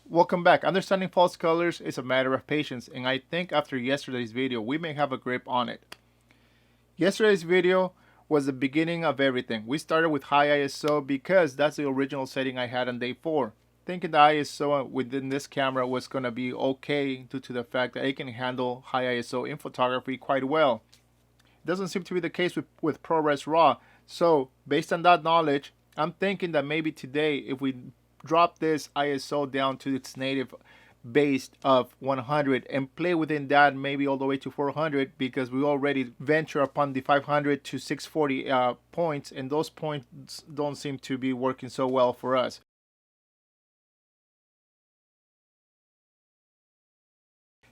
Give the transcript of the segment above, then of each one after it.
Welcome back. Understanding false colors is a matter of patience, and I think after yesterday's video, we may have a grip on it. Yesterday's video was the beginning of everything. We started with high ISO because that's the original setting I had on day 4. Thinking the ISO within this camera was going to be okay due to the fact that it can handle high ISO in photography quite well. It doesn't seem to be the case with ProRes RAW. So based on that knowledge, I'm thinking that maybe today if we drop this ISO down to its native base of 100 and play within that maybe all the way to 400, because we already venture upon the 500 to 640 points, and those points don't seem to be working so well for us.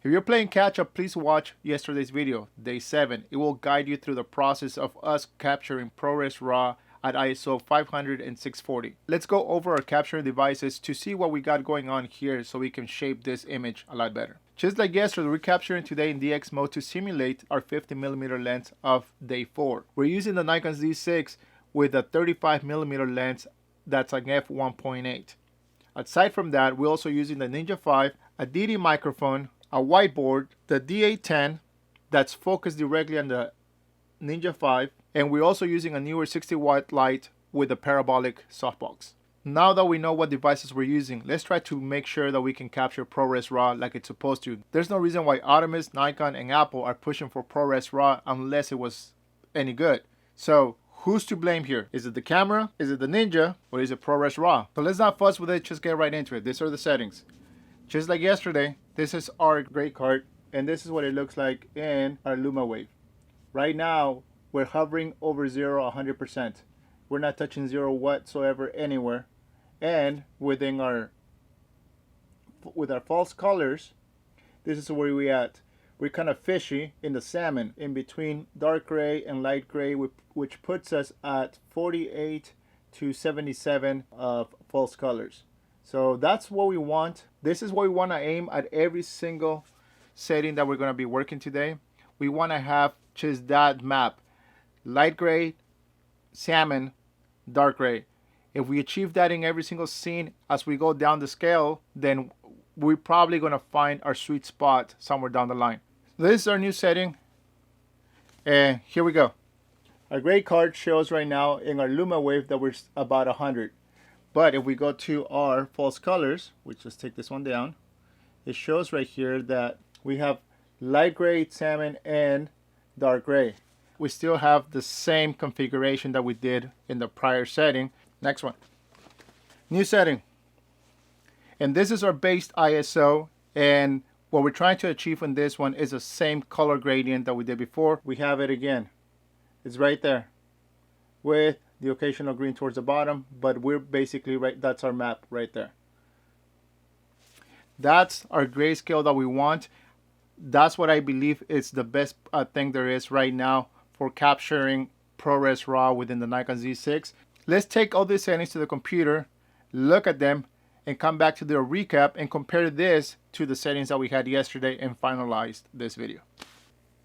If you're playing catch up, please watch yesterday's video, day 7. It will guide you through the process of us capturing ProRes RAW at ISO 500 and 640. Let's go over our capturing devices to see what we got going on here so we can shape this image a lot better. Just like yesterday, we're capturing today in DX mode to simulate our 50mm lens of day 4. We're using the Nikon Z6 with a 35mm lens that's an f1.8. Aside from that, we're also using the Ninja 5, a DD microphone, a whiteboard, the D810 that's focused directly on the Ninja 5, and we're also using a newer 60-watt light with a parabolic softbox. Now that we know what devices we're using, let's try to make sure that we can capture ProRes RAW like it's supposed to. There's no reason why Atomos, Nikon, and Apple are pushing for ProRes RAW unless it was any good. So who's to blame here? Is it the camera? Is it the Ninja? Or is it ProRes RAW? So let's not fuss with it, just get right into it. These are the settings. Just like yesterday, this is our gray card, and this is what it looks like in our LumaWave. Right now, we're hovering over 0 100%. We're not touching 0 whatsoever anywhere. And with our false colors, this is where we're at. We're kind of fishy in the salmon, in between dark gray and light gray, which puts us at 48 to 77 of false colors. So that's what we want. This is what we want to aim at every single setting that we're going to be working today. We want to have just that map. Light gray, salmon, dark gray. If we achieve that in every single scene as we go down the scale, then we're probably going to find our sweet spot somewhere down the line. This is our new setting, and here we go. Our gray card shows right now in our LumaWave that we're about 100. But if we go to our false colors, which let's take this one down, it shows right here that we have light gray, salmon, and dark gray. We still have the same configuration that we did in the prior setting. Next one. New setting. And this is our base ISO, and what we're trying to achieve in this one is the same color gradient that we did before. We have it again. It's right there with the occasional green towards the bottom, but we're basically right, that's our map right there. That's our grayscale that we want. That's what I believe is the best thing there is right now for capturing ProRes RAW within the Nikon Z6. Let's take all these settings to the computer, look at them, and come back to the recap and compare this to the settings that we had yesterday and finalize this video.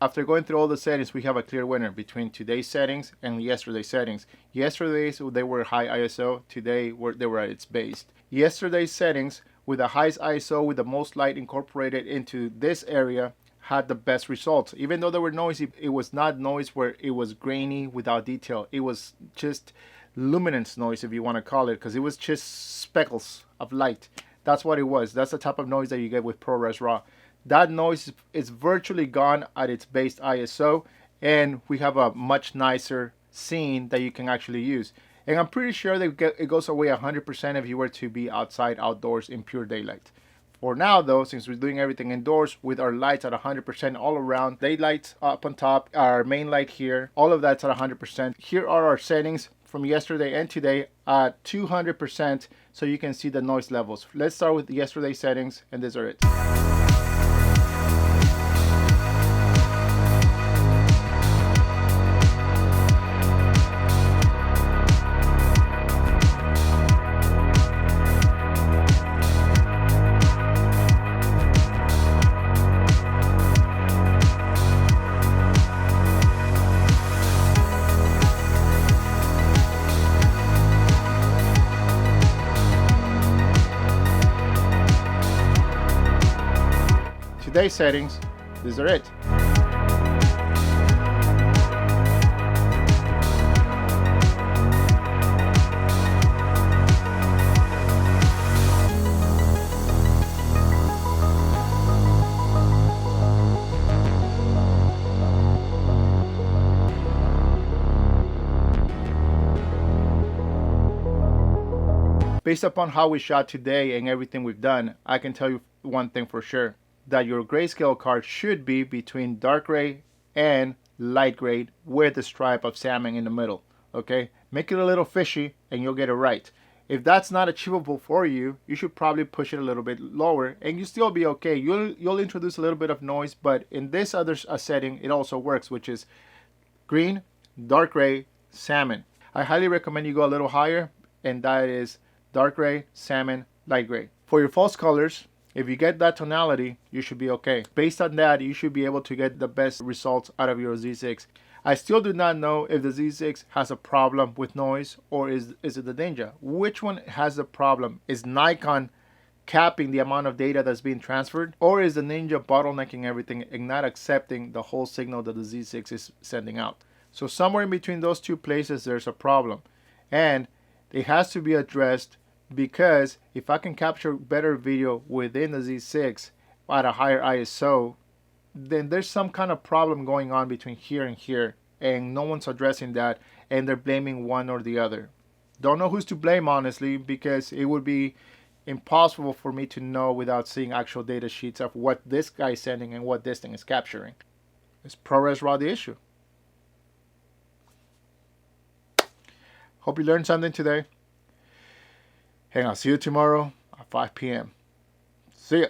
After going through all the settings, we have a clear winner between today's settings and yesterday's settings. Yesterday's, they were high ISO. Today, they were at its base. Yesterday's settings, with the highest ISO, with the most light incorporated into this area, had the best results. Even though they were noisy, it was not noise where it was grainy without detail. It was just luminance noise, if you want to call it, because it was just speckles of light. That's what it was. That's the type of noise that you get with ProRes RAW. That noise is virtually gone at its base ISO, and we have a much nicer scene that you can actually use. And I'm pretty sure that it goes away 100% if you were to be outside, outdoors in pure daylight. For now though, since we're doing everything indoors with our lights at 100% all around, daylights up on top, our main light here, all of that's at 100%. Here are our settings from yesterday and today at 200%, so you can see the noise levels. Let's start with yesterday's settings, and these are it. today's settings, these are it. Based upon how we shot today and everything we've done, I can tell you one thing for sure, that your grayscale card should be between dark gray and light gray with the stripe of salmon in the middle. Okay, make it a little fishy and you'll get it right. If that's not achievable for you, you should probably push it a little bit lower and you still be okay. You'll introduce a little bit of noise, but in this other setting it also works, which is green, dark gray, salmon. I highly recommend you go a little higher, and that is dark gray, salmon, light gray. For your false colors, if you get that tonality, you should be okay. Based on that, you should be able to get the best results out of your Z6. I still do not know if the Z6 has a problem with noise, or is it the Ninja? Which one has the problem? Is Nikon capping the amount of data that's being transferred, or is the Ninja bottlenecking everything and not accepting the whole signal that the Z6 is sending out? So somewhere in between those two places, there's a problem. And it has to be addressed, because if I can capture better video within the Z6 at a higher ISO, then there's some kind of problem going on between here and here, and no one's addressing that, and they're blaming one or the other. Don't know who's to blame, honestly, because it would be impossible for me to know without seeing actual data sheets of what this guy is sending and what this thing is capturing. Is ProRes RAW the issue? Hope you learned something today. And I'll see you tomorrow at 5 p.m. See ya.